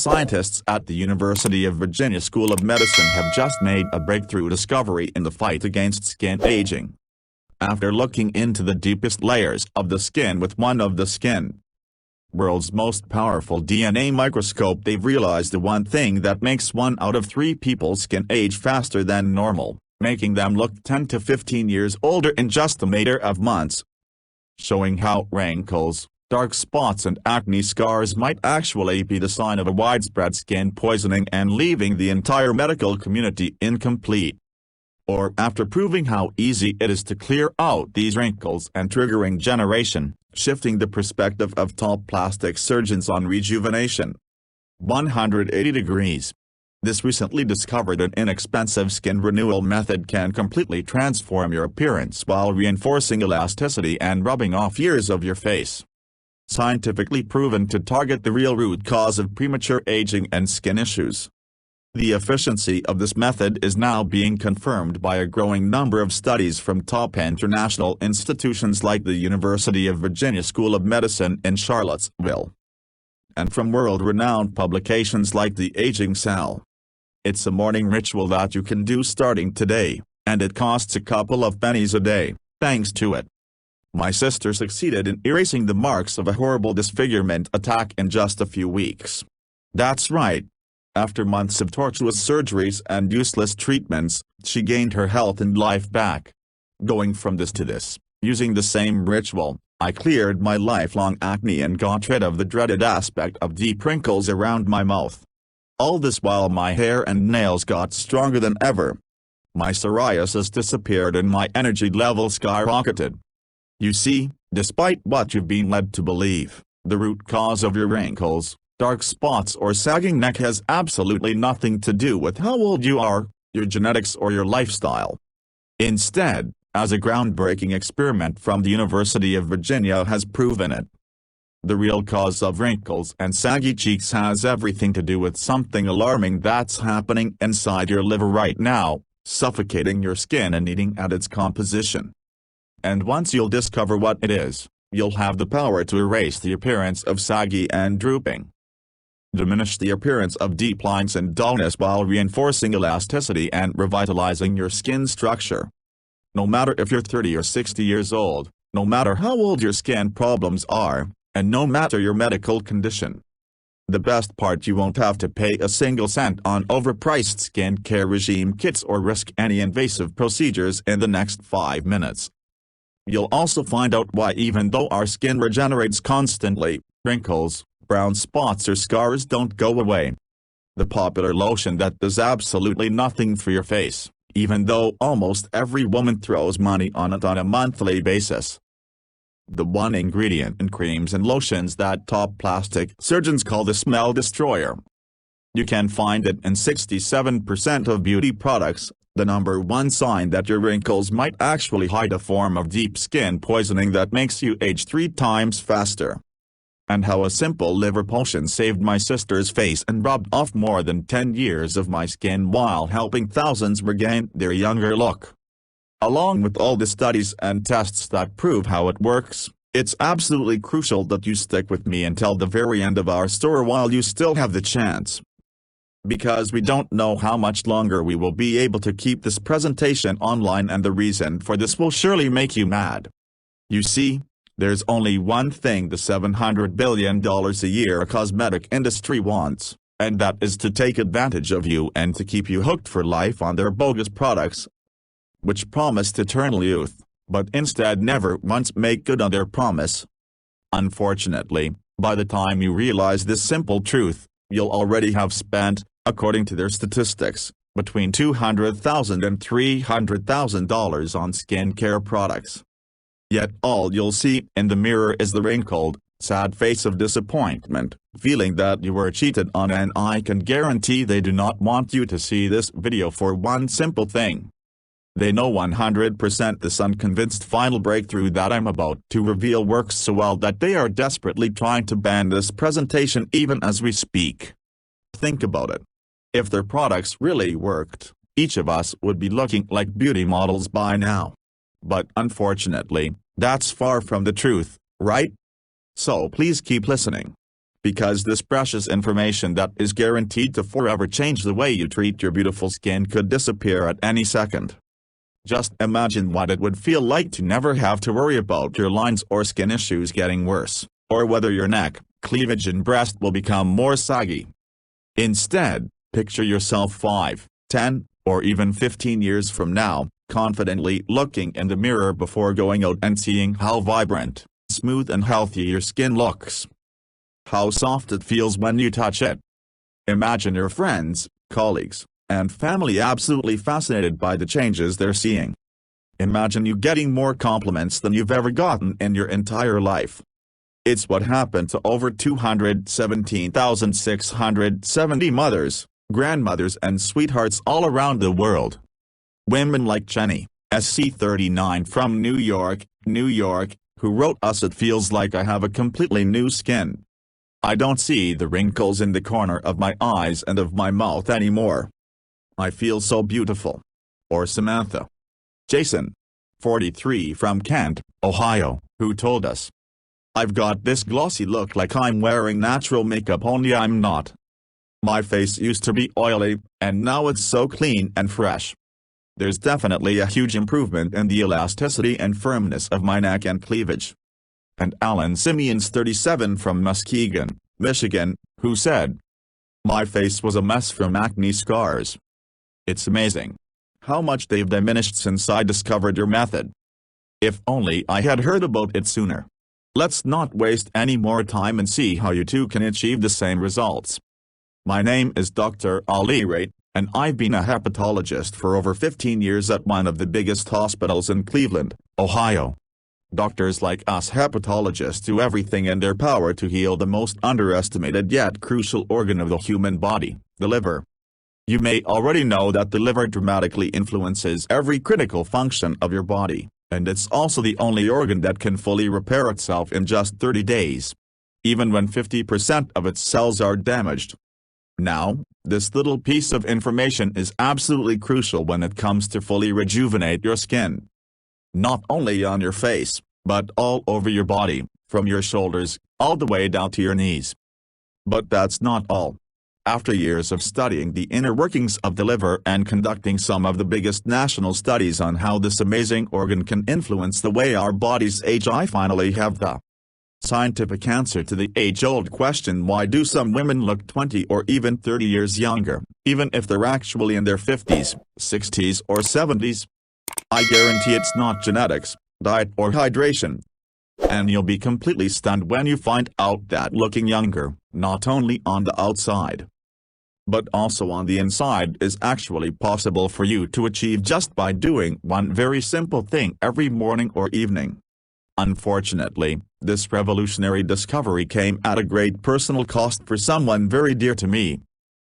scientists at the University of Virginia School of Medicine have just made a breakthrough discovery in the fight against skin aging. After looking into the deepest layers of the skin with one of the world's most powerful DNA microscope, they've realized the one thing that makes 1 out of 3 people's skin age faster than normal, making them look 10 to 15 years older in just a matter of months. Showing how wrinkles, dark spots and acne scars might actually be the sign of a widespread skin poisoning and leaving the entire medical community incomplete. Or after proving how easy it is to clear out these wrinkles and triggering generation, shifting the perspective of top plastic surgeons on rejuvenation. 180 degrees. This recently discovered and inexpensive skin renewal method can completely transform your appearance while reinforcing elasticity and rubbing off years of your face. Scientifically proven to target the real root cause of premature aging and skin issues. The efficiency of this method is now being confirmed by a growing number of studies from top international institutions like the University of Virginia School of Medicine in Charlottesville, and from world-renowned publications like the Aging Cell. It's a morning ritual that you can do starting today, and it costs a couple of pennies a day, thanks to it. My sister succeeded in erasing the marks of a horrible disfigurement attack in just a few weeks. That's right. After months of tortuous surgeries and useless treatments, she gained her health and life back. Going from this to this, using the same ritual, I cleared my lifelong acne and got rid of the dreaded aspect of deep wrinkles around my mouth. All this while my hair and nails got stronger than ever. My psoriasis disappeared and my energy level skyrocketed. You see, despite what you've been led to believe, the root cause of your wrinkles, dark spots or sagging neck has absolutely nothing to do with how old you are, your genetics or your lifestyle. Instead, as a groundbreaking experiment from the University of Virginia has proven it, the real cause of wrinkles and saggy cheeks has everything to do with something alarming that's happening inside your liver right now, suffocating your skin and eating at its composition. And once you'll discover what it is, you'll have the power to erase the appearance of saggy and drooping. Diminish the appearance of deep lines and dullness while reinforcing elasticity and revitalizing your skin structure. No matter if you're 30 or 60 years old, no matter how old your skin problems are, and no matter your medical condition. The best part, you won't have to pay a single cent on overpriced skincare regime kits or risk any invasive procedures in the next 5 minutes. You'll also find out why even though our skin regenerates constantly, wrinkles, brown spots or scars don't go away. The popular lotion that does absolutely nothing for your face, even though almost every woman throws money on it on a monthly basis. The one ingredient in creams and lotions that top plastic surgeons call the smell destroyer. You can find it in 67% of beauty products, the #1 sign that your wrinkles might actually hide a form of deep skin poisoning that makes you age 3 times faster. And how a simple liver potion saved my sister's face and rubbed off more than 10 years of my skin while helping thousands regain their younger look. Along with all the studies and tests that prove how it works, it's absolutely crucial that you stick with me until the very end of our story while you still have the chance. Because we don't know how much longer we will be able to keep this presentation online, and the reason for this will surely make you mad. You see, there's only one thing the $700 billion a year cosmetic industry wants, and that is to take advantage of you and to keep you hooked for life on their bogus products, which promised eternal youth, but instead never once make good on their promise. Unfortunately, by the time you realize this simple truth, you'll already have spent, according to their statistics, between $200,000 and $300,000 on skincare products. Yet all you'll see in the mirror is the wrinkled, sad face of disappointment, feeling that you were cheated on, and I can guarantee they do not want you to see this video for one simple thing. They know 100% this unconvinced final breakthrough that I'm about to reveal works so well that they are desperately trying to ban this presentation even as we speak. Think about it. If their products really worked, each of us would be looking like beauty models by now. But unfortunately, that's far from the truth, right? So please keep listening. because this precious information that is guaranteed to forever change the way you treat your beautiful skin could disappear at any second. Just imagine what it would feel like to never have to worry about your lines or skin issues getting worse, or whether your neck, cleavage and breast will become more saggy. Instead, picture yourself 5, 10, or even 15 years from now, confidently looking in the mirror before going out and seeing how vibrant, smooth and healthy your skin looks. How soft it feels when you touch it. Imagine your friends, colleagues, and family absolutely fascinated by the changes they're seeing. Imagine you getting more compliments than you've ever gotten in your entire life. It's what happened to over 217,670 mothers, grandmothers and sweethearts all around the world. Women like Jenny, SC39 from New York, who wrote us, "It feels like I have a completely new skin. I don't see the wrinkles in the corner of my eyes and of my mouth anymore. I feel so beautiful." Or Samantha. Jason, 43 from Kent, Ohio, who told us, "I've got this glossy look like I'm wearing natural makeup, only I'm not. My face used to be oily, and now it's so clean and fresh. There's definitely a huge improvement in the elasticity and firmness of my neck and cleavage." And Alan Simeons, 37 from Muskegon, Michigan, who said, "My face was a mess from acne scars. It's amazing how much they've diminished since I discovered your method. If only I had heard about it sooner." Let's not waste any more time and see how you too can achieve the same results. My name is Dr. Ali Rate, and I've been a hepatologist for over 15 years at one of the biggest hospitals in Cleveland, Ohio. Doctors like us hepatologists do everything in their power to heal the most underestimated yet crucial organ of the human body, the liver. You may already know that the liver dramatically influences every critical function of your body, and it's also the only organ that can fully repair itself in just 30 days, even when 50% of its cells are damaged. Now, this little piece of information is absolutely crucial when it comes to fully rejuvenate your skin. Not only on your face, but all over your body, from your shoulders, all the way down to your knees. But that's not all. After years of studying the inner workings of the liver and conducting some of the biggest national studies on how this amazing organ can influence the way our bodies age, I finally have the scientific answer to the age-old question: why do some women look 20 or even 30 years younger, even if they're actually in their 50s, 60s or 70s? I guarantee it's not genetics, diet or hydration. And you'll be completely stunned when you find out that looking younger, not only on the outside, but also on the inside, is actually possible for you to achieve just by doing one very simple thing every morning or evening. Unfortunately, this revolutionary discovery came at a great personal cost for someone very dear to me.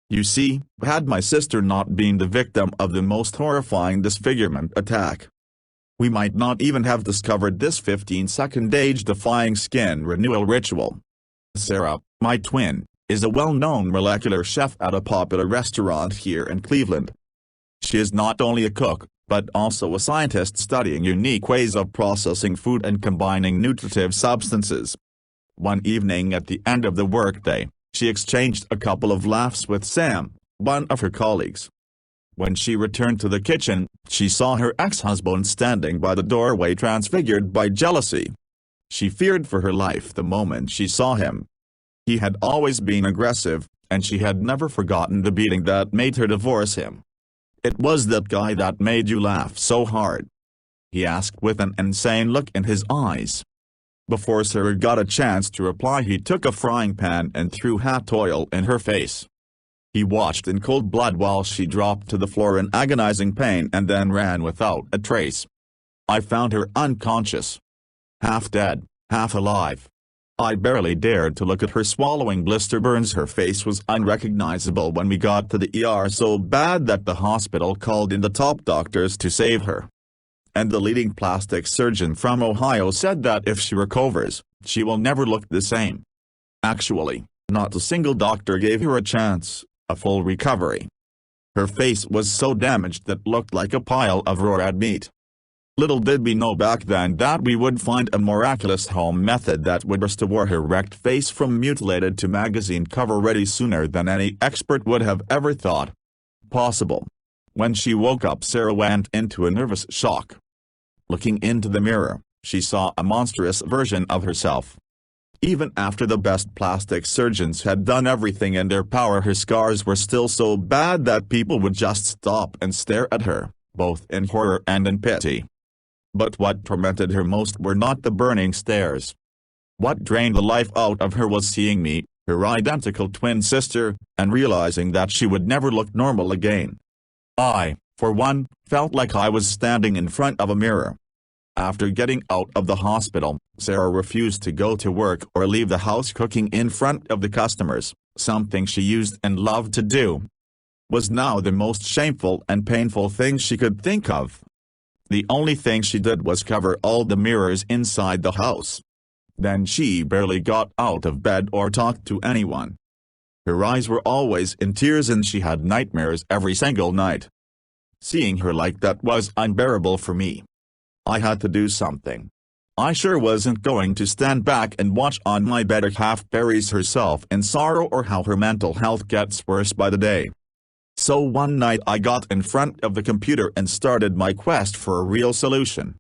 You see, had my sister not been the victim of the most horrifying disfigurement attack, we might not even have discovered this 15-second age-defying skin renewal ritual. Sarah, my twin, is a well-known molecular chef at a popular restaurant here in Cleveland. She is not only a cook, but also a scientist studying unique ways of processing food and combining nutritive substances. One evening at the end of the workday, she exchanged a couple of laughs with Sam, one of her colleagues. When she returned to the kitchen, she saw her ex-husband standing by the doorway, transfigured by jealousy. She feared for her life the moment she saw him. He had always been aggressive, and she had never forgotten the beating that made her divorce him. "It was that guy that made you laugh so hard?" he asked with an insane look in his eyes. Before Sarah got a chance to reply, he took a frying pan and threw hot oil in her face. He watched in cold blood while she dropped to the floor in agonizing pain and then ran without a trace. I found her unconscious. Half dead, half alive. I barely dared to look at her, swallowing blister burns. Her face was unrecognizable when we got to the ER, so bad that the hospital called in the top doctors to save her. And the leading plastic surgeon from Ohio said that if she recovers, she will never look the same. Actually, not a single doctor gave her a chance, a full recovery. Her face was so damaged that it looked like a pile of raw red meat. Little did we know back then that we would find a miraculous home method that would restore her wrecked face from mutilated to magazine cover ready sooner than any expert would have ever thought possible. When she woke up, Sarah went into a nervous shock. Looking into the mirror, she saw a monstrous version of herself. Even after the best plastic surgeons had done everything in their power, her scars were still so bad that people would just stop and stare at her, both in horror and in pity. But what tormented her most were not the burning stares. What drained the life out of her was seeing me, her identical twin sister, and realizing that she would never look normal again. I, for one, felt like I was standing in front of a mirror. After getting out of the hospital, Sarah refused to go to work or leave the house. Cooking in front of the customers, something she used and loved to do, was now the most shameful and painful thing she could think of. The only thing she did was cover all the mirrors inside the house. Then she barely got out of bed or talked to anyone. Her eyes were always in tears and she had nightmares every single night. Seeing her like that was unbearable for me. I had to do something. I sure wasn't going to stand back and watch on my better half buries herself in sorrow or how her mental health gets worse by the day. So one night I got in front of the computer and started my quest for a real solution.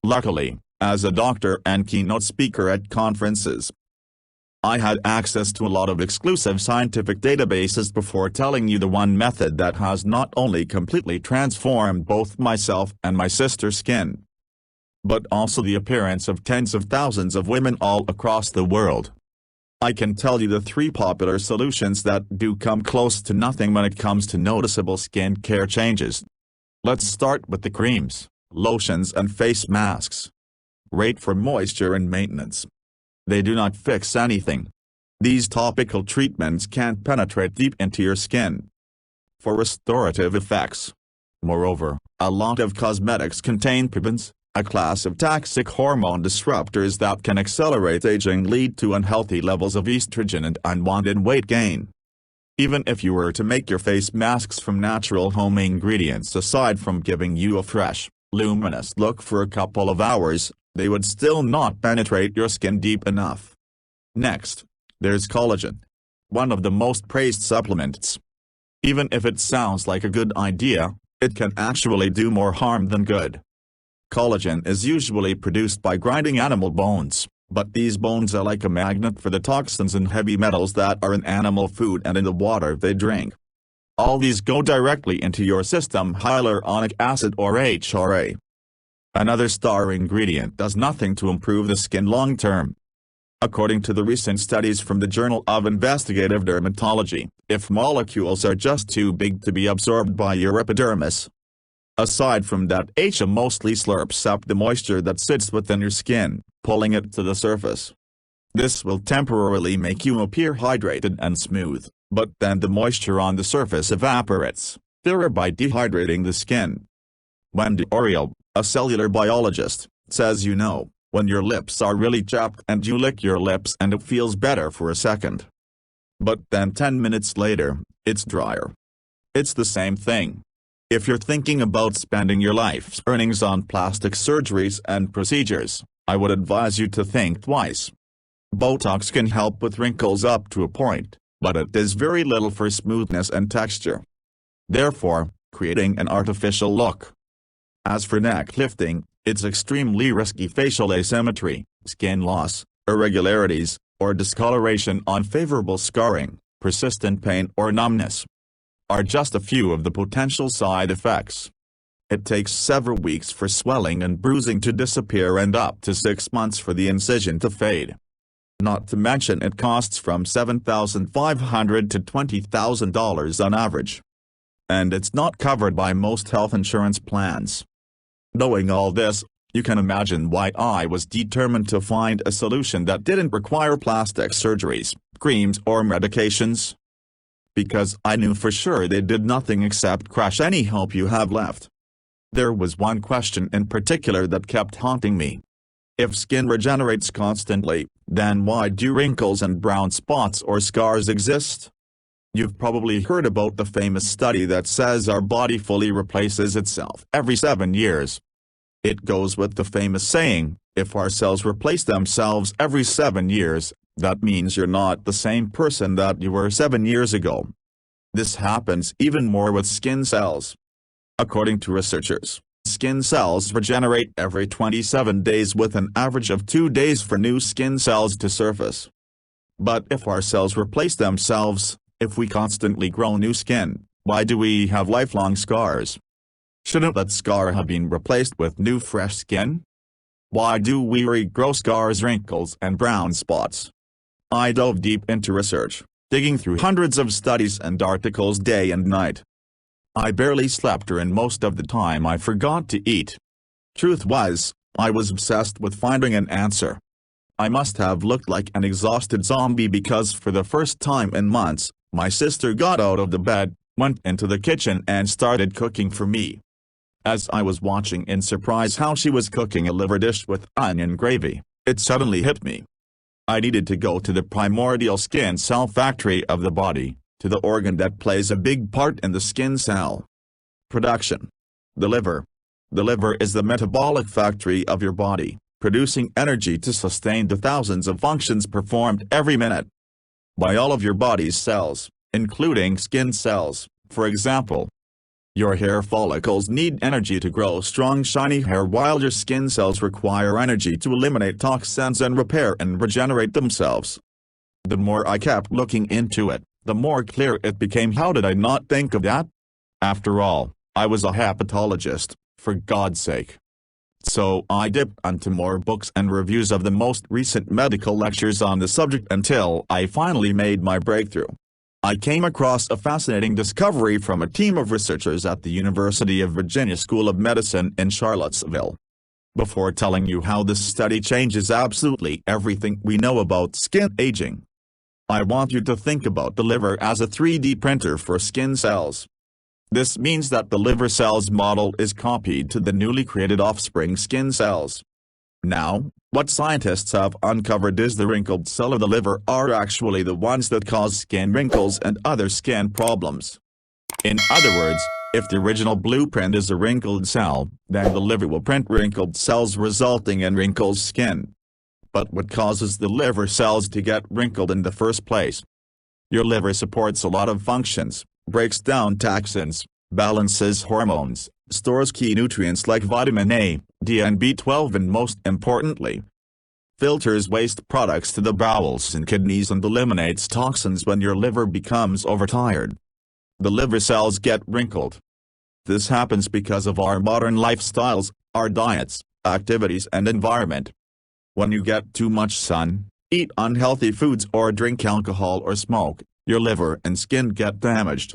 Luckily, as a doctor and keynote speaker at conferences, I had access to a lot of exclusive scientific databases before telling you the one method that has not only completely transformed both myself and my sister's skin, but also the appearance of tens of thousands of women all across the world. I can tell you the 3 popular solutions that do come close to nothing when it comes to noticeable skin care changes. Let's start with the creams, lotions and face masks. Great for moisture and maintenance. They do not fix anything. These topical treatments can't penetrate deep into your skin for restorative effects. Moreover, a lot of cosmetics contain parabens, a class of toxic hormone disruptors that can accelerate aging, lead to unhealthy levels of estrogen and unwanted weight gain. Even if you were to make your face masks from natural home ingredients, aside from giving you a fresh, luminous look for a couple of hours, they would still not penetrate your skin deep enough. Next, there's collagen, one of the most praised supplements. Even if it sounds like a good idea, it can actually do more harm than good. Collagen is usually produced by grinding animal bones, but these bones are like a magnet for the toxins and heavy metals that are in animal food and in the water they drink. All these go directly into your system. Hyaluronic acid or HRA, another star ingredient, does nothing to improve the skin long term. According to the recent studies from the Journal of Investigative Dermatology, if molecules are just too big to be absorbed by your epidermis, aside from that, HA mostly slurps up the moisture that sits within your skin, pulling it to the surface. This will temporarily make you appear hydrated and smooth, but then the moisture on the surface evaporates, thereby dehydrating the skin. Wendy Oriel, a cellular biologist, says when your lips are really chapped and you lick your lips and it feels better for a second, but then 10 minutes later, it's drier. It's the same thing. If you're thinking about spending your life's earnings on plastic surgeries and procedures, I would advise you to think twice. Botox can help with wrinkles up to a point, but it does very little for smoothness and texture, therefore creating an artificial look. As for neck lifting, it's extremely risky. Facial asymmetry, skin loss, irregularities, or discoloration, unfavorable scarring, persistent pain or numbness are just a few of the potential side effects. It takes several weeks for swelling and bruising to disappear and up to 6 months for the incision to fade. Not to mention it costs from $7,500 to $20,000 on average. And it's not covered by most health insurance plans. Knowing all this, you can imagine why I was determined to find a solution that didn't require plastic surgeries, creams or medications. Because I knew for sure they did nothing except crush any hope you have left. There was one question in particular that kept haunting me. If skin regenerates constantly, then why do wrinkles and brown spots or scars exist? You've probably heard about the famous study that says our body fully replaces itself every 7 years. It goes with the famous saying, if our cells replace themselves every 7 years, that means you're not the same person that you were 7 years ago. This happens even more with skin cells. According to researchers, skin cells regenerate every 27 days with an average of 2 days for new skin cells to surface. But if our cells replace themselves, if we constantly grow new skin, why do we have lifelong scars? Shouldn't that scar have been replaced with new fresh skin? Why do we regrow scars, wrinkles, and brown spots? I dove deep into research, digging through hundreds of studies and articles day and night. I barely slept during most of the time I forgot to eat. Truth was, I was obsessed with finding an answer. I must have looked like an exhausted zombie because for the first time in months, my sister got out of the bed, went into the kitchen and started cooking for me. As I was watching in surprise how she was cooking a liver dish with onion gravy, it suddenly hit me. I needed to go to the primordial skin cell factory of the body, to the organ that plays a big part in the skin cell production. The liver. The liver is the metabolic factory of your body, producing energy to sustain the thousands of functions performed every minute by all of your body's cells, including skin cells. For example, your hair follicles need energy to grow strong shiny hair, while your skin cells require energy to eliminate toxins and repair and regenerate themselves. The more I kept looking into it, the more clear it became. How did I not think of that? After all, I was a hepatologist, for God's sake. So I dipped into more books and reviews of the most recent medical lectures on the subject until I finally made my breakthrough. I came across a fascinating discovery from a team of researchers at the University of Virginia School of Medicine in Charlottesville. Before telling you how this study changes absolutely everything we know about skin aging, I want you to think about the liver as a 3D printer for skin cells. This means that the liver cells model is copied to the newly created offspring skin cells. Now, what scientists have uncovered is the wrinkled cells of the liver are actually the ones that cause skin wrinkles and other skin problems. In other words, if the original blueprint is a wrinkled cell, then the liver will print wrinkled cells resulting in wrinkled skin. But what causes the liver cells to get wrinkled in the first place? Your liver supports a lot of functions, breaks down toxins, balances hormones, stores key nutrients like vitamin A, D and B12, and most importantly, filters waste products to the bowels and kidneys and eliminates toxins when your liver becomes overtired. The liver cells get wrinkled. This happens because of our modern lifestyles, our diets, activities and environment. When you get too much sun, eat unhealthy foods or drink alcohol or smoke, your liver and skin get damaged.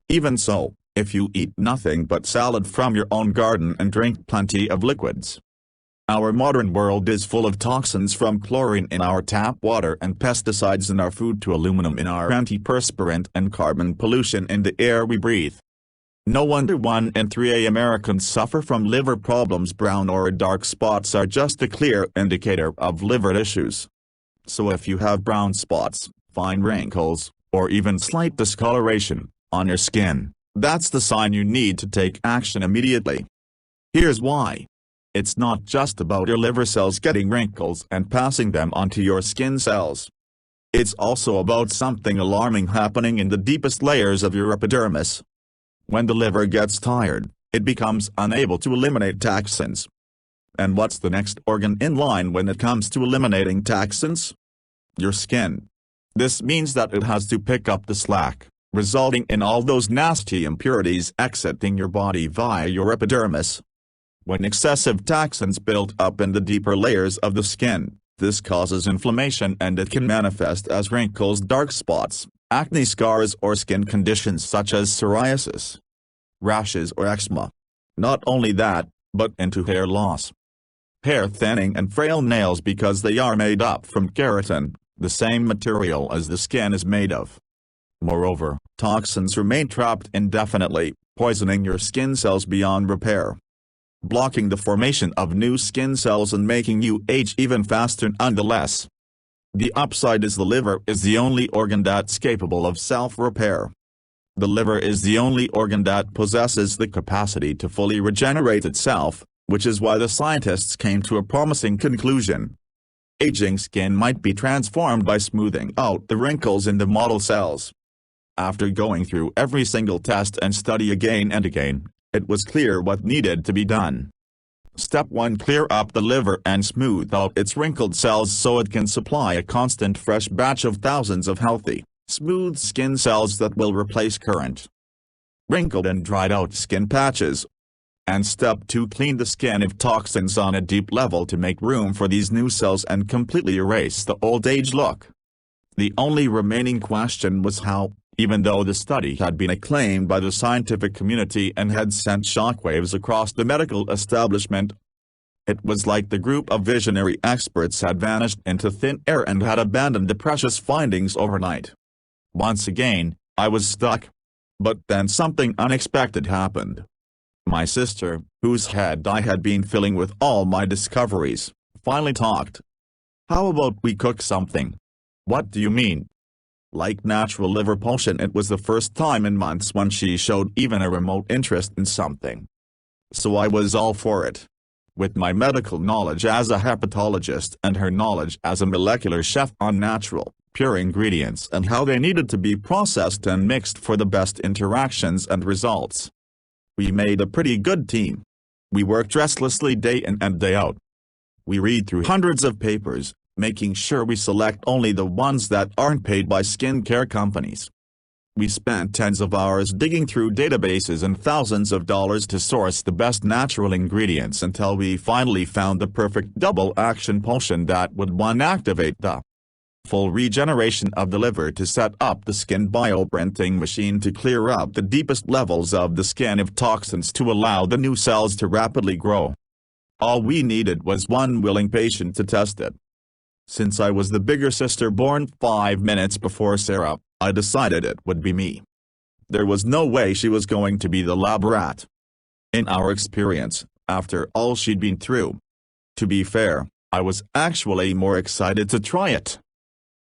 Even so, if you eat nothing but salad from your own garden and drink plenty of liquids. Our modern world is full of toxins, from chlorine in our tap water and pesticides in our food to aluminum in our antiperspirant and carbon pollution in the air we breathe. No wonder 1 in 3 Americans suffer from liver problems. Brown or dark spots are just a clear indicator of liver issues. So if you have brown spots, fine wrinkles, or even slight discoloration on your skin, that's the sign you need to take action immediately. Here's why. It's not just about your liver cells getting wrinkles and passing them onto your skin cells. It's also about something alarming happening in the deepest layers of your epidermis. When the liver gets tired, it becomes unable to eliminate toxins. And what's the next organ in line when it comes to eliminating toxins? Your skin. This means that it has to pick up the slack, resulting in all those nasty impurities exiting your body via your epidermis. When excessive toxins build up in the deeper layers of the skin, this causes inflammation and it can manifest as wrinkles, dark spots, acne scars, or skin conditions such as psoriasis, rashes or eczema. Not only that, but into hair loss, hair thinning and frail nails because they are made up from keratin, the same material as the skin is made of. Moreover, toxins remain trapped indefinitely, poisoning your skin cells beyond repair, blocking the formation of new skin cells and making you age even faster. Nonetheless, the upside is the liver is the only organ that's capable of self-repair. The liver is the only organ that possesses the capacity to fully regenerate itself, which is why the scientists came to a promising conclusion. Aging skin might be transformed by smoothing out the wrinkles in the model cells. After going through every single test and study again and again, it was clear what needed to be done. Step 1: Clear up the liver and smooth out its wrinkled cells so it can supply a constant fresh batch of thousands of healthy, smooth skin cells that will replace current wrinkled and dried out skin patches. And Step 2: Clean the skin of toxins on a deep level to make room for these new cells and completely erase the old age look. The only remaining question was how. Even though the study had been acclaimed by the scientific community and had sent shockwaves across the medical establishment, it was like the group of visionary experts had vanished into thin air and had abandoned the precious findings overnight. Once again, I was stuck. But then something unexpected happened. My sister, whose head I had been filling with all my discoveries, finally talked. "How about we cook something?" "What do you mean?" Like natural liver potion, it was the first time in months when she showed even a remote interest in something. So I was all for it. With my medical knowledge as a hepatologist and her knowledge as a molecular chef on natural, pure ingredients and how they needed to be processed and mixed for the best interactions and results, we made a pretty good team. We worked restlessly day in and day out. We read through hundreds of papers, making sure we select only the ones that aren't paid by skincare companies. We spent tens of hours digging through databases and thousands of dollars to source the best natural ingredients until we finally found the perfect double-action potion that would activate the full regeneration of the liver to set up the skin bioprinting machine to clear up the deepest levels of the skin of toxins to allow the new cells to rapidly grow. All we needed was one willing patient to test it. Since I was the bigger sister born 5 minutes before Sarah, I decided it would be me. There was no way she was going to be the lab rat. In our experience, after all she'd been through. To be fair, I was actually more excited to try it.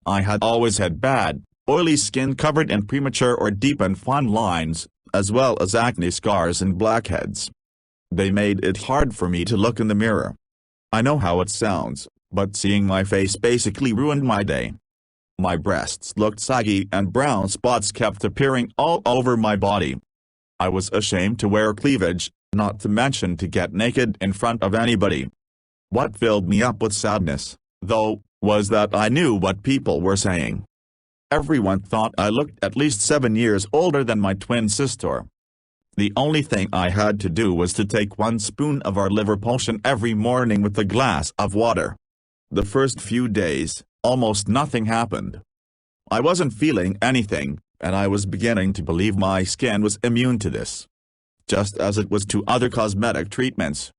I had always had bad, oily skin covered in premature or deep and fine lines, as well as acne scars and blackheads. They made it hard for me to look in the mirror. I know how it sounds, but seeing my face basically ruined my day. My breasts looked saggy and brown spots kept appearing all over my body. I was ashamed to wear cleavage, not to mention to get naked in front of anybody. What filled me up with sadness, though, was that I knew what people were saying. Everyone thought I looked at least 7 years older than my twin sister. The only thing I had to do was to take 1 spoon of our liver potion every morning with a glass of water. The first few days, almost nothing happened. I wasn't feeling anything, and I was beginning to believe my skin was immune to this. Just as it was to other cosmetic treatments.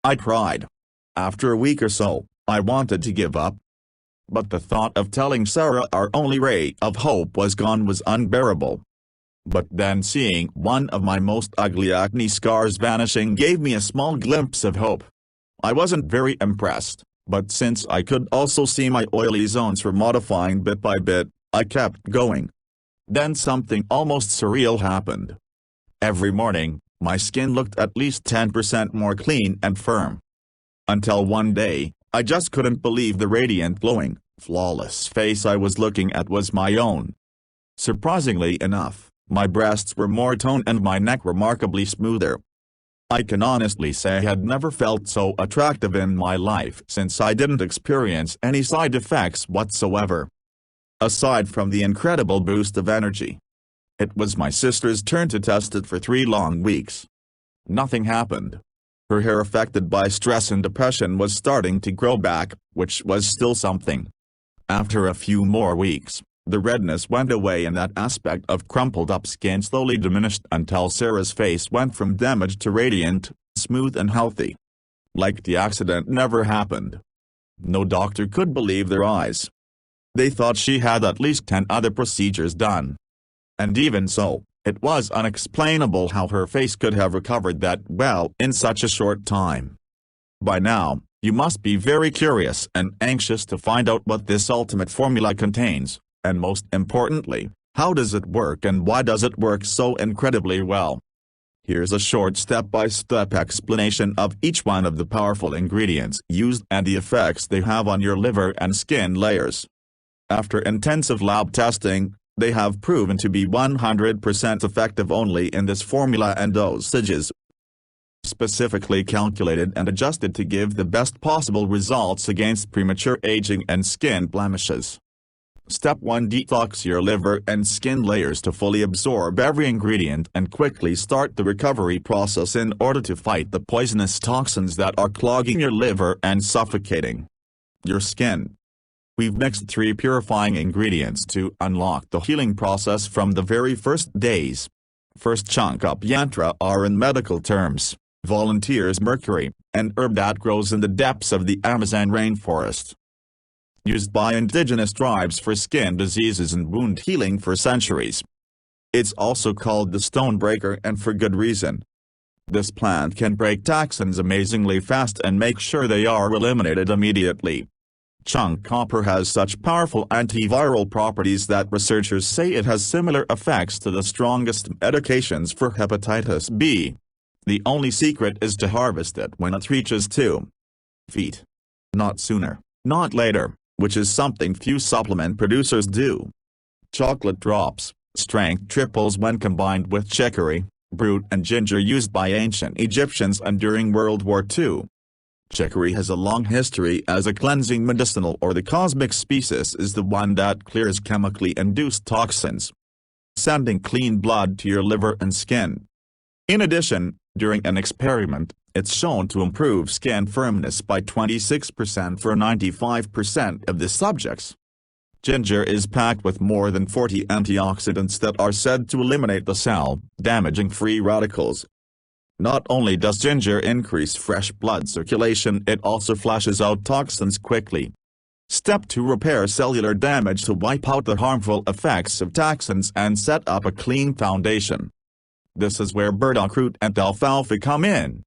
I tried. After a week or so, I wanted to give up. But the thought of telling Sarah our only ray of hope was gone was unbearable. But then seeing one of my most ugly acne scars vanishing gave me a small glimpse of hope. I wasn't very impressed, but since I could also see my oily zones were modifying bit by bit, I kept going. Then something almost surreal happened. Every morning, my skin looked at least 10% more clean and firm. Until one day, I just couldn't believe the radiant glowing, flawless face I was looking at was my own. Surprisingly enough, my breasts were more toned and my neck remarkably smoother. I can honestly say I had never felt so attractive in my life since I didn't experience any side effects whatsoever. Aside from the incredible boost of energy. It was my sister's turn to test it for 3 long weeks. Nothing happened. Her hair affected by stress and depression was starting to grow back, which was still something. After a few more weeks, the redness went away and that aspect of crumpled up skin slowly diminished until Sarah's face went from damaged to radiant, smooth and healthy. Like the accident never happened. No doctor could believe their eyes. They thought she had at least 10 other procedures done. And even so, it was unexplainable how her face could have recovered that well in such a short time. By now, you must be very curious and anxious to find out what this ultimate formula contains. And most importantly, how does it work and why does it work so incredibly well? Here's a short step-by-step explanation of each one of the powerful ingredients used and the effects they have on your liver and skin layers. After intensive lab testing, they have proven to be 100% effective only in this formula and dosages specifically calculated and adjusted to give the best possible results against premature aging and skin blemishes. Step 1. Detox your liver and skin layers to fully absorb every ingredient and quickly start the recovery process in order to fight the poisonous toxins that are clogging your liver and suffocating your skin. We've mixed 3 purifying ingredients to unlock the healing process from the very first days. First chunk up yantra are in medical terms, volunteer's mercury, an herb that grows in the depths of the Amazon rainforest. Used by indigenous tribes for skin diseases and wound healing for centuries. It's also called the stonebreaker and for good reason. This plant can break toxins amazingly fast and make sure they are eliminated immediately. Chunk copper has such powerful antiviral properties that researchers say it has similar effects to the strongest medications for hepatitis B. The only secret is to harvest it when it reaches 2 feet. Not sooner, not later, which is something few supplement producers do. Chocolate drops, strength triples when combined with chicory, root and ginger used by ancient Egyptians and during World War II. Chicory has a long history as a cleansing medicinal, or the cosmic species is the one that clears chemically induced toxins, sending clean blood to your liver and skin. In addition, during an experiment, it's shown to improve skin firmness by 26% for 95% of the subjects. Ginger is packed with more than 40 antioxidants that are said to eliminate the cell-damaging free radicals. Not only does ginger increase fresh blood circulation, it also flushes out toxins quickly. Step 2. Repair cellular damage to wipe out the harmful effects of toxins and set up a clean foundation. This is where burdock root and alfalfa come in.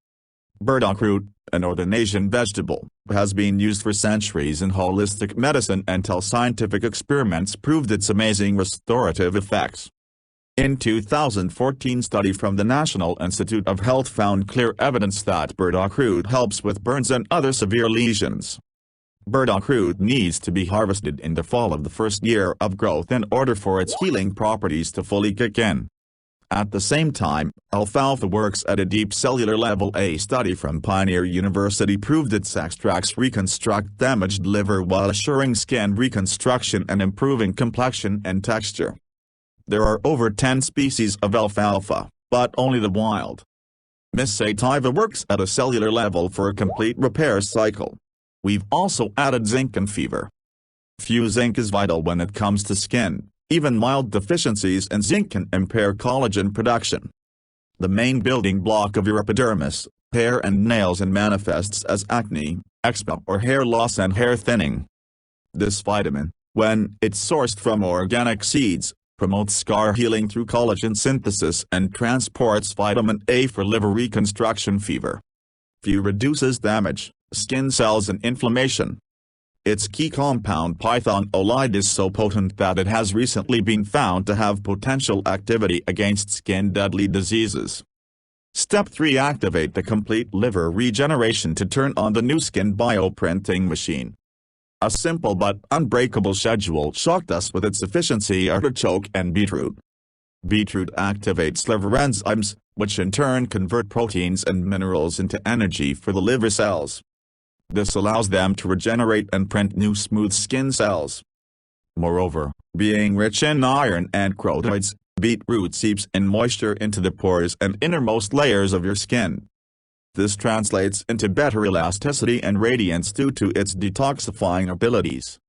Burdock root, a Northern Asian vegetable, has been used for centuries in holistic medicine until scientific experiments proved its amazing restorative effects. In 2014, study from the National Institute of Health found clear evidence that burdock root helps with burns and other severe lesions. Burdock root needs to be harvested in the fall of the first year of growth in order for its healing properties to fully kick in. At the same time, alfalfa works at a deep cellular level. A study from Pioneer University proved its extracts reconstruct damaged liver while assuring skin reconstruction and improving complexion and texture. There are over 10 species of alfalfa, but only the wild Miss sativa works at a cellular level for a complete repair cycle. We've also added zinc and fever. Zinc is vital when it comes to skin. Even mild deficiencies in zinc can impair collagen production, the main building block of your epidermis, hair and nails, and manifests as acne, eczema or hair loss and hair thinning. This vitamin, when it's sourced from organic seeds, promotes scar healing through collagen synthesis and transports vitamin A for liver reconstruction. Fever reduces damage, skin cells and inflammation. Its key compound pythanolide is so potent that it has recently been found to have potential activity against skin deadly diseases. Step 3. Activate the complete liver regeneration to turn on the new skin bioprinting machine. A simple but unbreakable schedule shocked us with its efficiency. Artichoke and beetroot. Beetroot activates liver enzymes, which in turn convert proteins and minerals into energy for the liver cells. This allows them to regenerate and print new smooth skin cells. Moreover, being rich in iron and carotenoids, beetroot seeps in moisture into the pores and innermost layers of your skin. This translates into better elasticity and radiance due to its detoxifying abilities.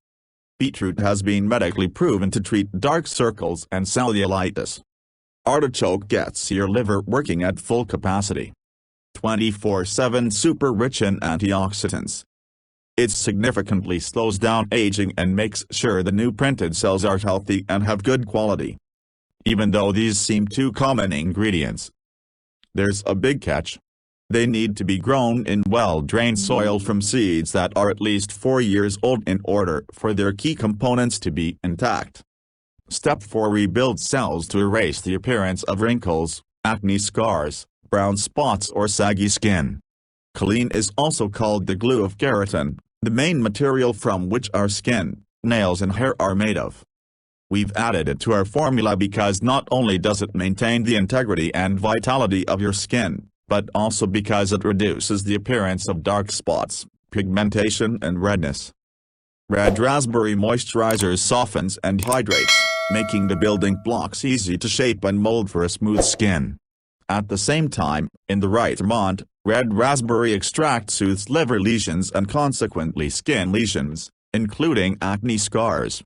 Beetroot has been medically proven to treat dark circles and cellulitis. Artichoke gets your liver working at full capacity. 24/7 super rich in antioxidants. It significantly slows down aging and makes sure the new printed cells are healthy and have good quality. Even though these seem too common ingredients, there's a big catch. They need to be grown in well-drained soil from seeds that are at least 4 years old in order for their key components to be intact. Step 4. Rebuild cells to erase the appearance of wrinkles, acne scars, brown spots or saggy skin. Choline is also called the glue of keratin, the main material from which our skin, nails and hair are made of. We've added it to our formula because not only does it maintain the integrity and vitality of your skin, but also because it reduces the appearance of dark spots, pigmentation and redness. Red raspberry moisturizers softens and hydrates, making the building blocks easy to shape and mold for a smooth skin. At the same time, in the right amount, red raspberry extract soothes liver lesions and consequently skin lesions, including acne scars.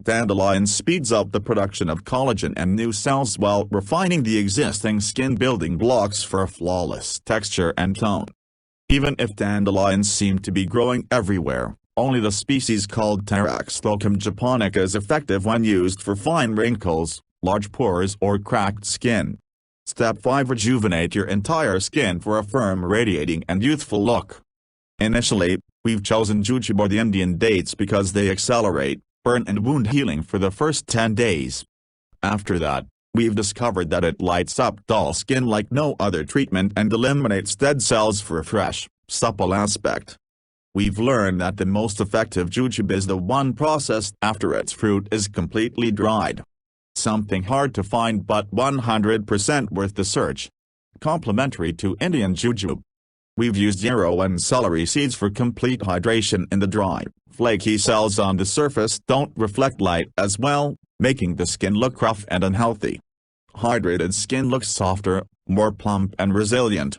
Dandelion speeds up the production of collagen and new cells while refining the existing skin building blocks for a flawless texture and tone. Even if dandelions seem to be growing everywhere, only the species called Taraxacum japonica is effective when used for fine wrinkles, large pores or cracked skin. Step 5. Rejuvenate your entire skin for a firm, radiating and youthful look. Initially, we've chosen jujube or the Indian dates because they accelerate burn and wound healing for the first 10 days. After that, we've discovered that it lights up dull skin like no other treatment and eliminates dead cells for a fresh, supple aspect. We've learned that the most effective jujube is the one processed after its fruit is completely dried. Something hard to find but 100% worth the search. Complementary to Indian jujube. We've used yarrow and celery seeds for complete hydration in the dry, flaky cells on the surface don't reflect light as well, making the skin look rough and unhealthy. Hydrated skin looks softer, more plump and resilient.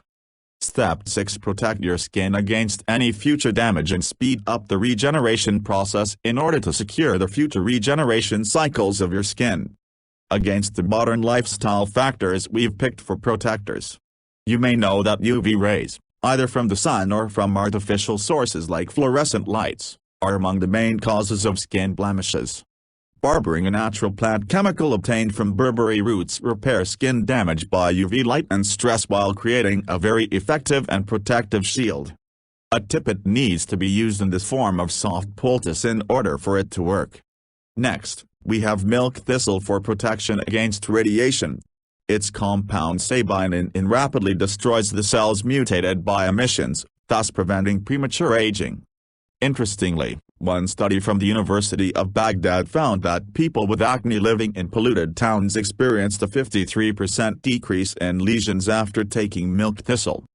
Step 6. Protect your skin against any future damage and speed up the regeneration process in order to secure the future regeneration cycles of your skin. Against the modern lifestyle factors we've picked for protectors. You may know that UV rays, either from the sun or from artificial sources like fluorescent lights, are among the main causes of skin blemishes. Berberine, a natural plant chemical obtained from berberry roots, repairs skin damage by UV light and stress while creating a very effective and protective shield. A tippet needs to be used in this form of soft poultice in order for it to work. Next, we have milk thistle for protection against radiation. Its compound sabinin rapidly destroys the cells mutated by emissions, thus preventing premature aging. Interestingly, one study from the University of Baghdad found that people with acne living in polluted towns experienced a 53% decrease in lesions after taking milk thistle.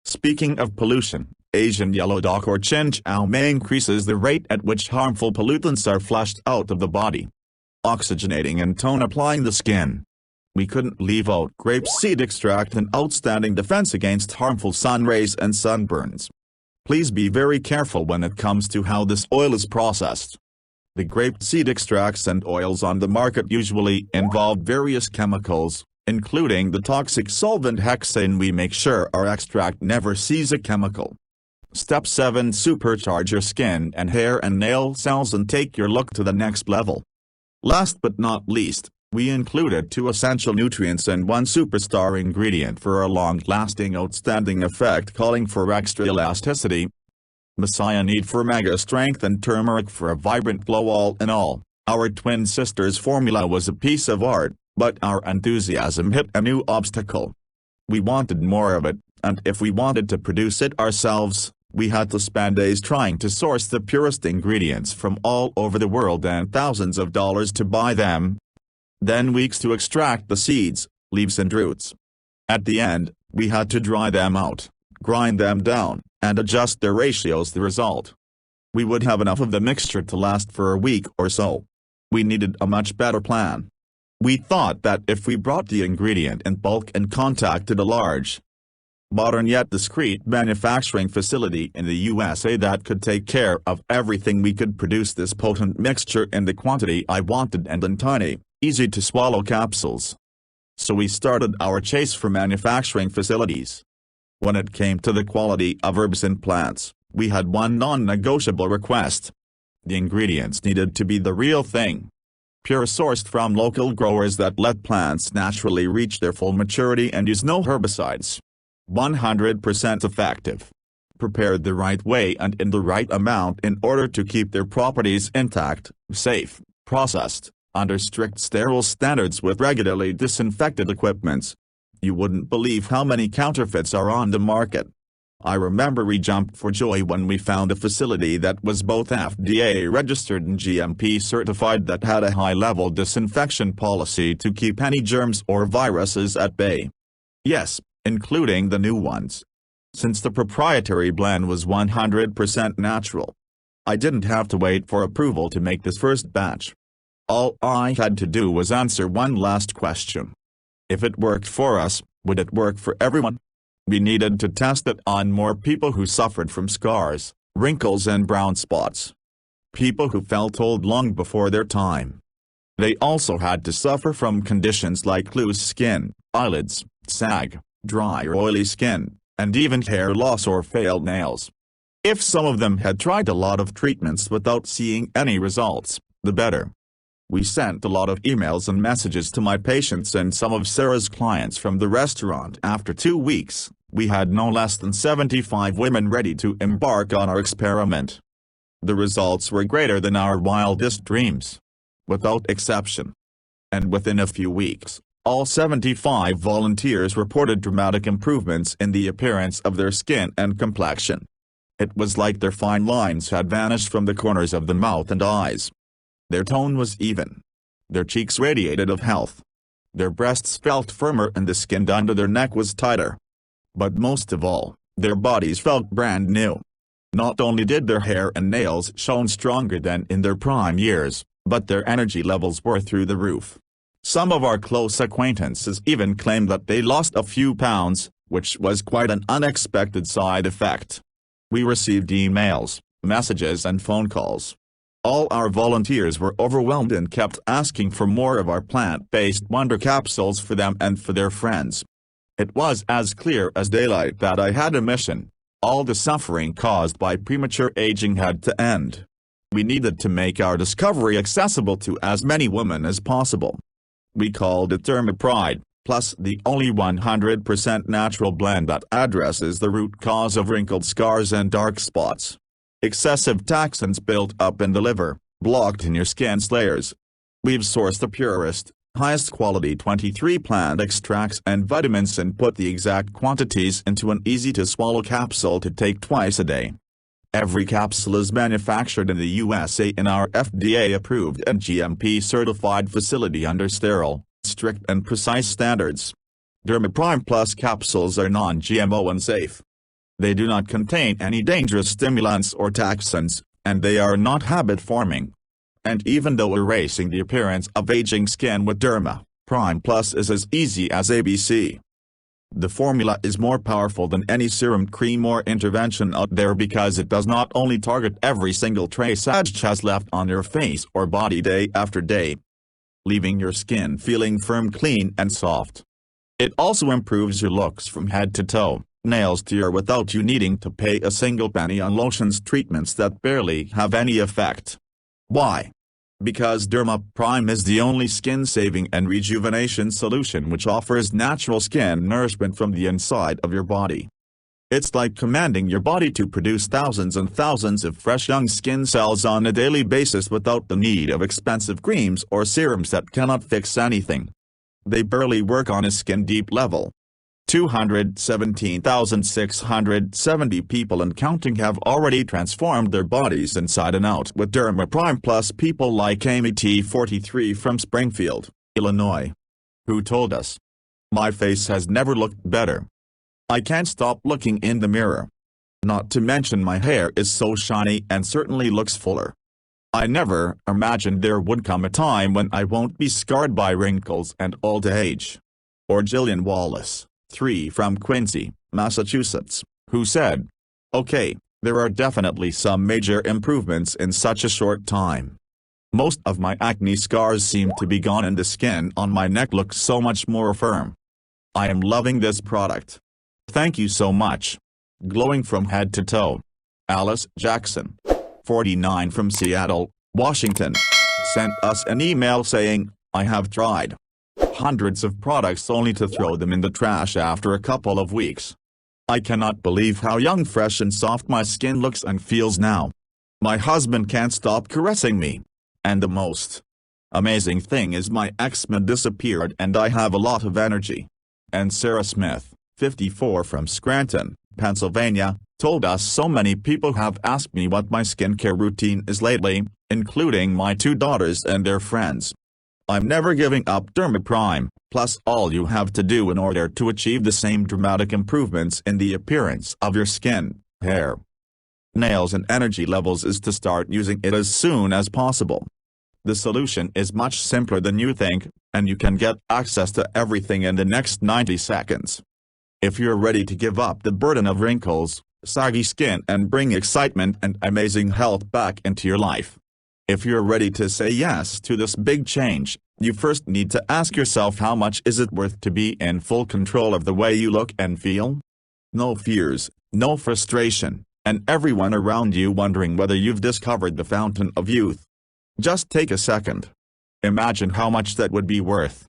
Speaking of pollution, Asian yellow dock or chin chow may increases the rate at which harmful pollutants are flushed out of the body. Oxygenating and tone applying the skin. We couldn't leave out grapeseed extract, an outstanding defense against harmful sun rays and sunburns. Please be very careful when it comes to how this oil is processed. The grapeseed extracts and oils on the market usually involve various chemicals, including the toxic solvent hexane. We make sure our extract never sees a chemical. Step 7. Supercharge your skin and hair and nail cells and take your look to the next level. Last but not least, we included 2 essential nutrients and 1 superstar ingredient for a long-lasting outstanding effect, calling for extra elasticity. Methionine for mega strength and turmeric for a vibrant glow. All in all, our twin sisters' formula was a piece of art, but our enthusiasm hit a new obstacle. We wanted more of it, and if we wanted to produce it ourselves, we had to spend days trying to source the purest ingredients from all over the world and thousands of dollars to buy them. Then weeks to extract the seeds, leaves and roots. At the end, we had to dry them out, grind them down, and adjust their ratios. The result. We would have enough of the mixture to last for a week or so. We needed a much better plan. We thought that if we brought the ingredient in bulk and contacted a large, modern yet discreet manufacturing facility in the USA that could take care of everything, we could produce this potent mixture in the quantity I wanted and in tiny, easy-to-swallow capsules. So we started our chase for manufacturing facilities. When it came to the quality of herbs and plants, we had one non-negotiable request. The ingredients needed to be the real thing. Pure, sourced from local growers that let plants naturally reach their full maturity and use no herbicides. 100% effective. Prepared the right way and in the right amount in order to keep their properties intact, safe, processed, under strict sterile standards with regularly disinfected equipments. You wouldn't believe how many counterfeits are on the market. I remember we jumped for joy when we found a facility that was both FDA registered and GMP certified, that had a high-level disinfection policy to keep any germs or viruses at bay. Yes, including the new ones. Since the proprietary blend was 100% natural, I didn't have to wait for approval to make this first batch. All I had to do was answer one last question. If it worked for us, would it work for everyone? We needed to test it on more people who suffered from scars, wrinkles and brown spots. People who felt old long before their time. They also had to suffer from conditions like loose skin, eyelids, sag, dry or oily skin, and even hair loss or failed nails. If some of them had tried a lot of treatments without seeing any results, the better. We sent a lot of emails and messages to my patients and some of Sarah's clients from the restaurant. After 2 weeks, we had no less than 75 women ready to embark on our experiment. The results were greater than our wildest dreams. Without exception. And within a few weeks, all 75 volunteers reported dramatic improvements in the appearance of their skin and complexion. It was like their fine lines had vanished from the corners of the mouth and eyes. Their tone was even. Their cheeks radiated of health. Their breasts felt firmer and the skin under their neck was tighter. But most of all, their bodies felt brand new. Not only did their hair and nails shone stronger than in their prime years, but their energy levels were through the roof. Some of our close acquaintances even claimed that they lost a few pounds, which was quite an unexpected side effect. We received emails, messages and phone calls. All our volunteers were overwhelmed and kept asking for more of our plant-based wonder capsules for them and for their friends. It was as clear as daylight that I had a mission. All the suffering caused by premature aging had to end. We needed to make our discovery accessible to as many women as possible. We called it Derma Pride, plus the only 100% natural blend that addresses the root cause of wrinkled scars and dark spots. Excessive toxins built up in the liver, blocked in your skin's layers. We've sourced the purest, highest quality 23 plant extracts and vitamins and put the exact quantities into an easy-to-swallow capsule to take twice a day. Every capsule is manufactured in the USA in our FDA-approved and GMP-certified facility under sterile, strict and precise standards. Derma Prime Plus capsules are non-GMO and safe. They do not contain any dangerous stimulants or toxins, and they are not habit-forming. And even though erasing the appearance of aging skin with Derma Prime Plus is as easy as ABC. The formula is more powerful than any serum, cream or intervention out there because it does not only target every single trace age has left on your face or body day after day, leaving your skin feeling firm, clean and soft. It also improves your looks from head to toe, nails to your without you needing to pay a single penny on lotions treatments that barely have any effect. Why? Because Derma Prime is the only skin-saving and rejuvenation solution which offers natural skin nourishment from the inside of your body. It's like commanding your body to produce thousands and thousands of fresh young skin cells on a daily basis without the need of expensive creams or serums that cannot fix anything. They barely work on a skin-deep level. 217,670 people and counting have already transformed their bodies inside and out with Derma Prime Plus. People like Amy T. 43 from Springfield, Illinois, who told us, "My face has never looked better. I can't stop looking in the mirror. Not to mention my hair is so shiny and certainly looks fuller. I never imagined there would come a time when I won't be scarred by wrinkles and old age." Or Jillian Wallace, 3 from Quincy, Massachusetts, who said, "Okay, there are definitely some major improvements in such a short time. Most of my acne scars seem to be gone and the skin on my neck looks so much more firm. I am loving this product. Thank you so much. Glowing from head to toe." Alice Jackson, 49 from Seattle, Washington, sent us an email saying, "I have tried hundreds of products only to throw them in the trash after a couple of weeks. I cannot believe how young, fresh and soft my skin looks and feels now. My husband can't stop caressing me. And the most amazing thing is my eczema disappeared and I have a lot of energy. and Sarah Smith, 54 from Scranton, Pennsylvania, told us so many people have asked me what my skincare routine is lately, including my 2 daughters and their friends. I'm never giving up Derma Prime, plus all you have to do in order to achieve the same dramatic improvements in the appearance of your skin, hair, nails and energy levels is to start using it as soon as possible. The solution is much simpler than you think, and you can get access to everything in the next 90 seconds. If you're ready to give up the burden of wrinkles, saggy skin and bring excitement and amazing health back into your life. If you're ready to say yes to this big change, you first need to ask yourself how much is it worth to be in full control of the way you look and feel? No fears, no frustration, and everyone around you wondering whether you've discovered the fountain of youth. Just take a second. Imagine how much that would be worth.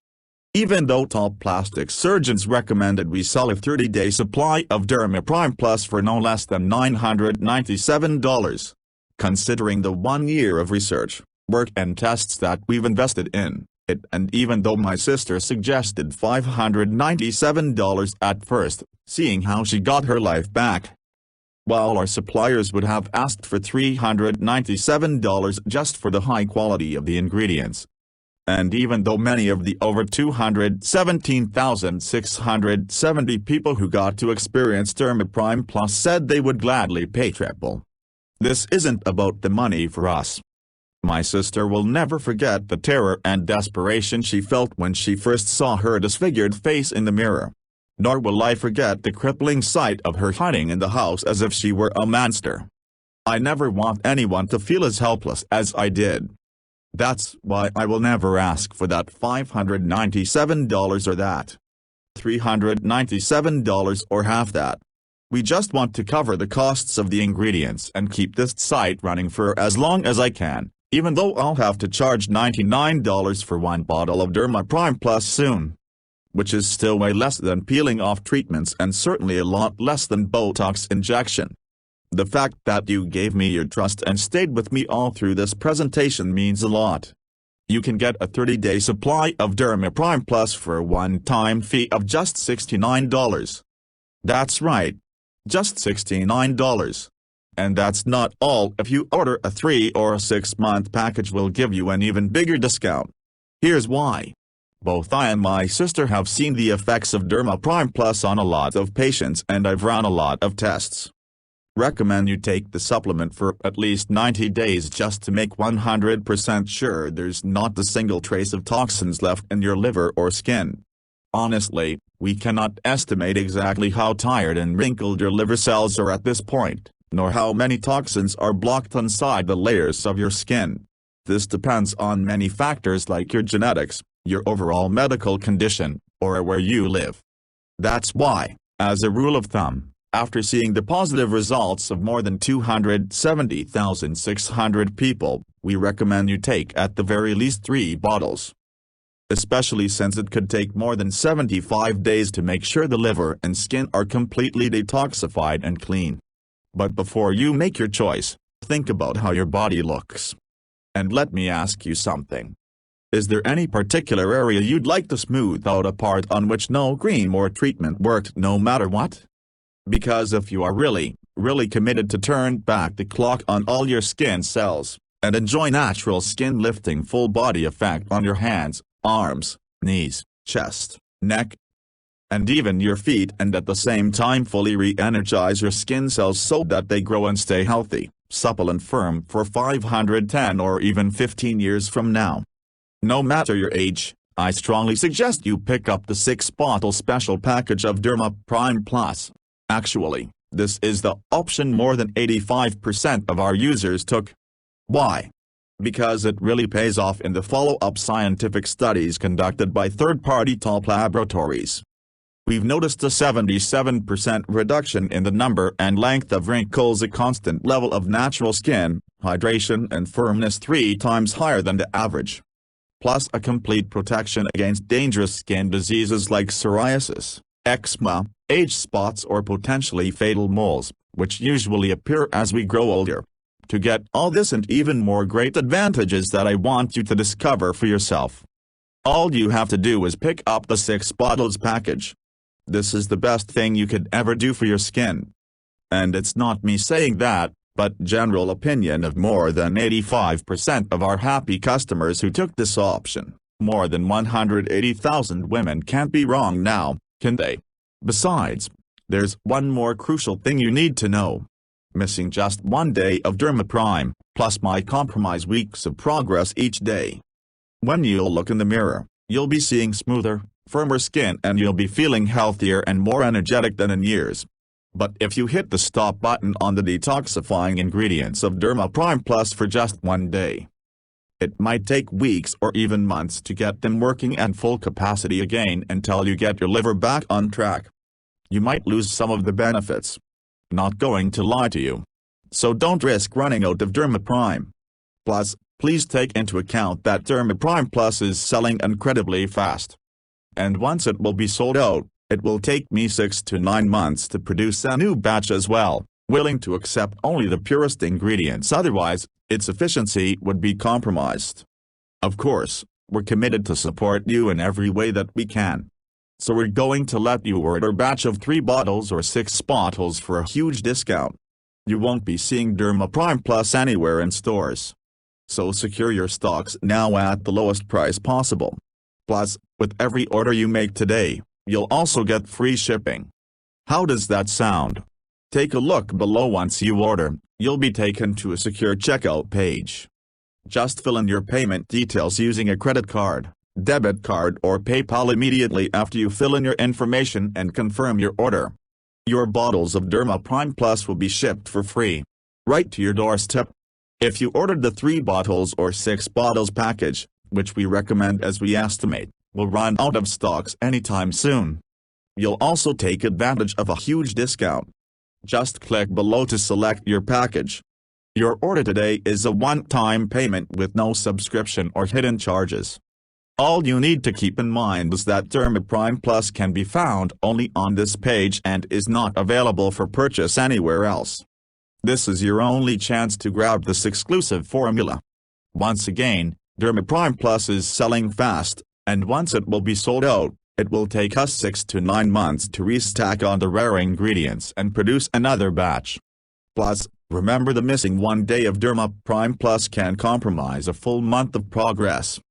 Even though top plastic surgeons recommended we sell a 30-day supply of Derma Prime Plus for no less than $997. Considering the 1 year of research, work and tests that we've invested in it, and even though my sister suggested $597 at first, seeing how she got her life back, while our suppliers would have asked for $397 just for the high quality of the ingredients. And even though many of the over 217,670 people who got to experience Derma Prime Plus said they would gladly pay triple. This isn't about the money for us. My sister will never forget the terror and desperation she felt when she first saw her disfigured face in the mirror. Nor will I forget the crippling sight of her hiding in the house as if she were a monster. I never want anyone to feel as helpless as I did. That's why I will never ask for that $597 or that $397 or half that. We just want to cover the costs of the ingredients and keep this site running for as long as I can, even though I'll have to charge $99 for 1 bottle of Derma Prime Plus soon. Which is still way less than peeling off treatments and certainly a lot less than Botox injection. The fact that you gave me your trust and stayed with me all through this presentation means a lot. You can get a 30-day supply of Derma Prime Plus for a one-time fee of just $69. That's right. Just $69. And that's not all. If you order a 3 or 6 month package, we'll give you an even bigger discount. Here's why. Both I and my sister have seen the effects of Derma Prime Plus on a lot of patients, and I've run a lot of tests. Recommend you take the supplement for at least 90 days just to make 100% sure there's not a single trace of toxins left in your liver or skin. Honestly, we cannot estimate exactly how tired and wrinkled your liver cells are at this point, nor how many toxins are blocked inside the layers of your skin. This depends on many factors like your genetics, your overall medical condition, or where you live. That's why, as a rule of thumb, after seeing the positive results of more than 270,600 people, we recommend you take at the very least 3 bottles. Especially since it could take more than 75 days to make sure the liver and skin are completely detoxified and clean. But before you make your choice, think about how your body looks. And let me ask you something. Is there any particular area you'd like to smooth out a part on which no cream or treatment worked no matter what? Because if you are really committed to turn back the clock on all your skin cells, and enjoy natural skin lifting full body effect on your hands, arms, knees, chest, neck, and even your feet, and at the same time fully re-energize your skin cells so that they grow and stay healthy, supple and firm for 510 or even 15 years from now. No matter your age, I strongly suggest you pick up the 6-bottle special package of Derma Prime Plus. Actually, this is the option more than 85% of our users took. Why? Because it really pays off in the follow-up scientific studies conducted by third-party top laboratories. We've noticed a 77% reduction in the number and length of wrinkles, a constant level of natural skin hydration and firmness 3 times higher than the average. Plus a complete protection against dangerous skin diseases like psoriasis, eczema, age spots or potentially fatal moles, which usually appear as we grow older. To get all this and even more great advantages that I want you to discover for yourself, all you have to do is pick up the 6 bottles package. This is the best thing you could ever do for your skin. And it's not me saying that, but general opinion of more than 85% of our happy customers who took this option. More than 180,000 women can't be wrong now, can they? Besides, there's one more crucial thing you need to know. Missing just one day of Derma Prime, plus my compromise weeks of progress each day. When you'll look in the mirror, you'll be seeing smoother, firmer skin and you'll be feeling healthier and more energetic than in years. But if you hit the stop button on the detoxifying ingredients of Derma Prime Plus for just one day, it might take weeks or even months to get them working at full capacity again until you get your liver back on track. You might lose some of the benefits. Not going to lie to you. So don't risk running out of Derma Prime. Plus, please take into account that Derma Prime Plus is selling incredibly fast. And once it will be sold out, it will take me 6 to 9 months to produce a new batch as well, willing to accept only the purest ingredients, otherwise, its efficiency would be compromised. Of course, we're committed to support you in every way that we can. So we're going to let you order a batch of 3 bottles or 6 bottles for a huge discount. You won't be seeing Derma Prime Plus anywhere in stores. So secure your stocks now at the lowest price possible. Plus, with every order you make today, you'll also get free shipping. How does that sound? Take a look below. Once you order, you'll be taken to a secure checkout page. Just fill in your payment details using a credit card, debit card or PayPal immediately after you fill in your information and confirm your order. Your bottles of Derma Prime Plus will be shipped for free, right to your doorstep. If you ordered the 3 bottles or 6 bottles package, which we recommend as we estimate, will run out of stocks anytime soon. You'll also take advantage of a huge discount. Just click below to select your package. Your order today is a one-time payment with no subscription or hidden charges. All you need to keep in mind is that Derma Prime Plus can be found only on this page and is not available for purchase anywhere else. This is your only chance to grab this exclusive formula. Once again, Derma Prime Plus is selling fast, and once it will be sold out, it will take us 6 to 9 months to restock on the rare ingredients and produce another batch. Plus, remember, the missing one day of Derma Prime Plus can compromise a full month of progress.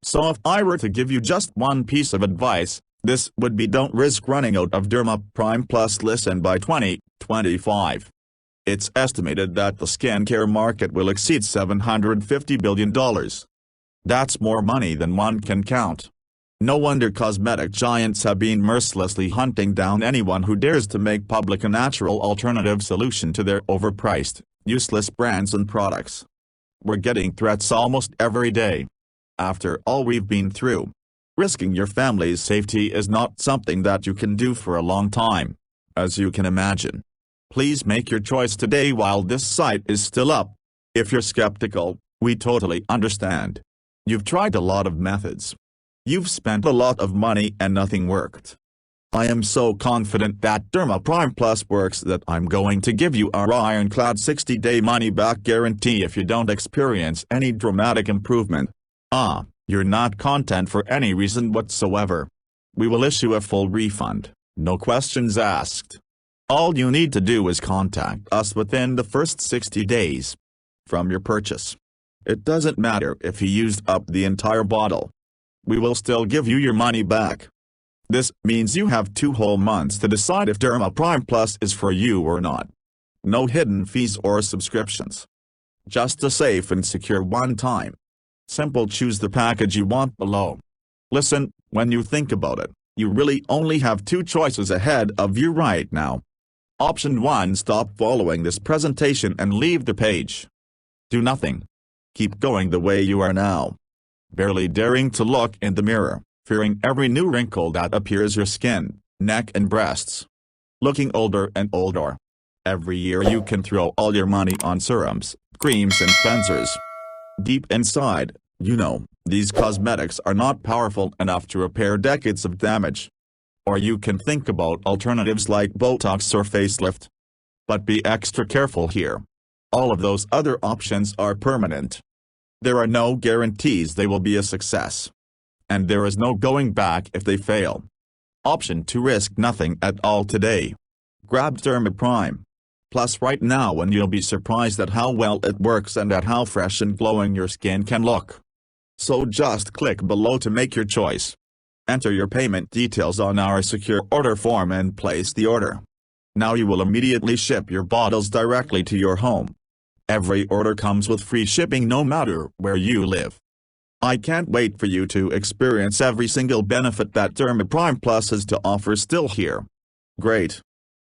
So if I were to give you just one piece of advice, this would be: don't risk running out of Derma Prime Plus. Listen, by 2025, it's estimated that the skincare market will exceed $750 billion. That's more money than one can count. No wonder cosmetic giants have been mercilessly hunting down anyone who dares to make public a natural alternative solution to their overpriced, useless brands and products. We're getting threats almost every day. After all we've been through, risking your family's safety is not something that you can do for a long time, as you can imagine. Please make your choice today while this site is still up. If you're skeptical, we totally understand. You've tried a lot of methods. You've spent a lot of money and nothing worked. I am so confident that Derma Prime Plus works that I'm going to give you our ironclad 60-day money-back guarantee if you don't experience any dramatic improvement. You're not content for any reason whatsoever. We will issue a full refund, no questions asked. All you need to do is contact us within the first 60 days from your purchase. It doesn't matter if you used up the entire bottle. We will still give you your money back. This means you have 2 whole months to decide if Derma Prime Plus is for you or not. No hidden fees or subscriptions. Just a safe and secure one-time. Simple: choose the package you want below. Listen, when you think about it, you really only have 2 choices ahead of you right now. Option 1: stop following this presentation and leave the page. Do nothing. Keep going the way you are now. Barely daring to look in the mirror, fearing every new wrinkle that appears your skin, neck and breasts. Looking older and older. Every year you can throw all your money on serums, creams and cleansers. Deep inside, you know, these cosmetics are not powerful enough to repair decades of damage. Or you can think about alternatives like Botox or facelift. But be extra careful here. All of those other options are permanent. There are no guarantees they will be a success. And there is no going back if they fail. Option 2, risk nothing at all today. Grab Derma Prime Plus right now and you'll be surprised at how well it works and at how fresh and glowing your skin can look. So just click below to make your choice. Enter your payment details on our secure order form and place the order. Now you will immediately ship your bottles directly to your home. Every order comes with free shipping no matter where you live. I can't wait for you to experience every single benefit that Derma Prime Plus has to offer still here. Great.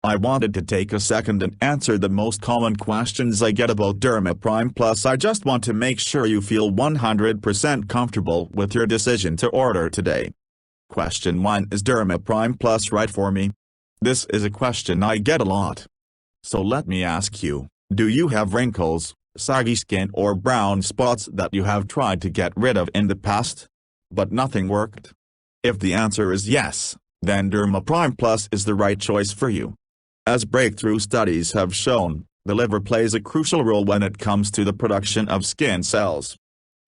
I wanted to take a second and answer the most common questions I get about Derma Prime Plus. I just want to make sure you feel 100% comfortable with your decision to order today. Question 1: Is Derma Prime Plus right for me? This is a question I get a lot. So let me ask you, do you have wrinkles, saggy skin or brown spots that you have tried to get rid of in the past, but nothing worked? If the answer is yes, then Derma Prime Plus is the right choice for you. As breakthrough studies have shown, the liver plays a crucial role when it comes to the production of skin cells.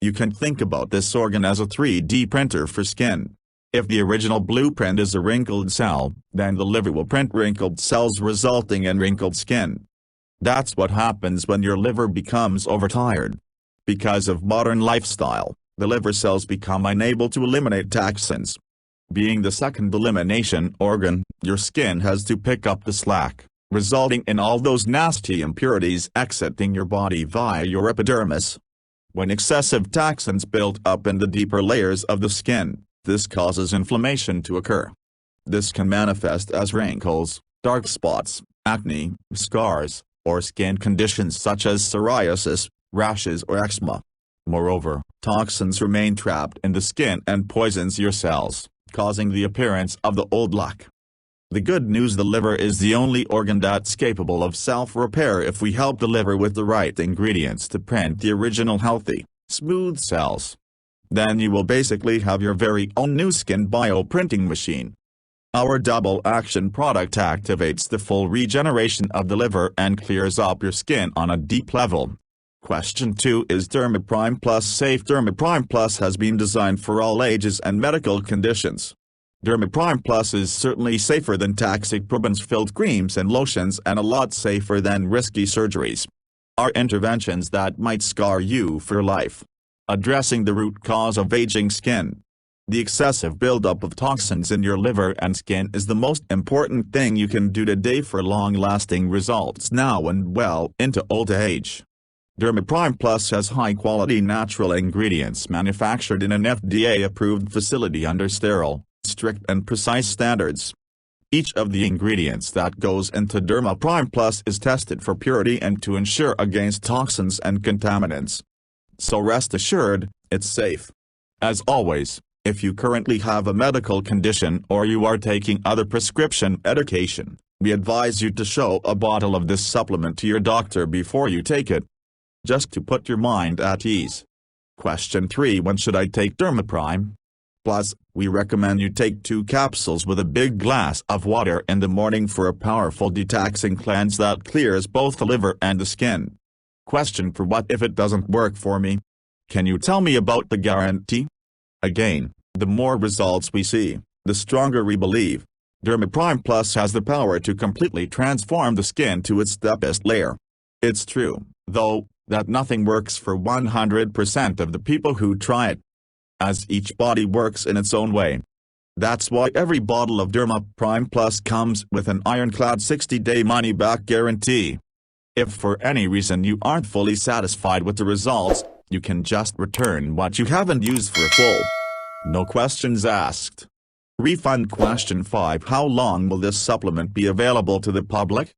You can think about this organ as a 3D printer for skin. If the original blueprint is a wrinkled cell, then the liver will print wrinkled cells resulting in wrinkled skin. That's what happens when your liver becomes overtired. Because of modern lifestyle, the liver cells become unable to eliminate toxins. Being the second elimination organ, your skin has to pick up the slack, resulting in all those nasty impurities exiting your body via your epidermis. When excessive toxins build up in the deeper layers of the skin, this causes inflammation to occur. This can manifest as wrinkles, dark spots, acne, scars, or skin conditions such as psoriasis, rashes or eczema. Moreover, toxins remain trapped in the skin and poisons your cells, causing the appearance of the old look. The good news: the liver is the only organ that's capable of self-repair if we help the liver with the right ingredients to print the original healthy, smooth cells. Then you will basically have your very own new skin bioprinting machine. Our double-action product activates the full regeneration of the liver and clears up your skin on a deep level. Question 2: Is Derma Prime Plus safe? Derma Prime Plus has been designed for all ages and medical conditions. Derma Prime Plus is certainly safer than toxic parabens-filled creams and lotions and a lot safer than risky surgeries. Are interventions that might scar you for life. Addressing the root cause of aging skin. The excessive buildup of toxins in your liver and skin is the most important thing you can do today for long-lasting results now and well into old age. Derma Prime Plus has high-quality natural ingredients manufactured in an FDA-approved facility under sterile, strict and precise standards. Each of the ingredients that goes into Derma Prime Plus is tested for purity and to ensure against toxins and contaminants. So rest assured, it's safe. As always, if you currently have a medical condition or you are taking other prescription medication, we advise you to show a bottle of this supplement to your doctor before you take it, just to put your mind at ease. Question 3: When should I take Derma Prime Plus? We recommend you take 2 capsules with a big glass of water in the morning for a powerful detoxing cleanse that clears both the liver and the skin. Question 4: What if it doesn't work for me? Can you tell me about the guarantee? Again, the more results we see, the stronger we believe. Derma Prime Plus has the power to completely transform the skin to its deepest layer. It's true, though, that nothing works for 100% of the people who try it, as each body works in its own way. That's why every bottle of Derma Prime Plus comes with an ironclad 60-day money-back guarantee. If for any reason you aren't fully satisfied with the results, you can just return what you haven't used for full. No questions asked. Refund. Question 5: How long will this supplement be available to the public?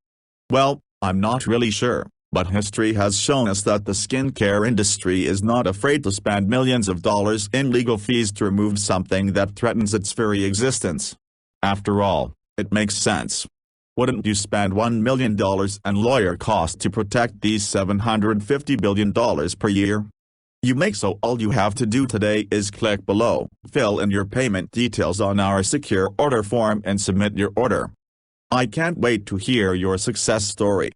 Well, I'm not really sure, but history has shown us that the skincare industry is not afraid to spend millions of dollars in legal fees to remove something that threatens its very existence. After all, it makes sense. Wouldn't you spend $1 million in lawyer costs to protect these $750 billion per year? You make so all you have to do today is click below, fill in your payment details on our secure order form and submit your order. I can't wait to hear your success story.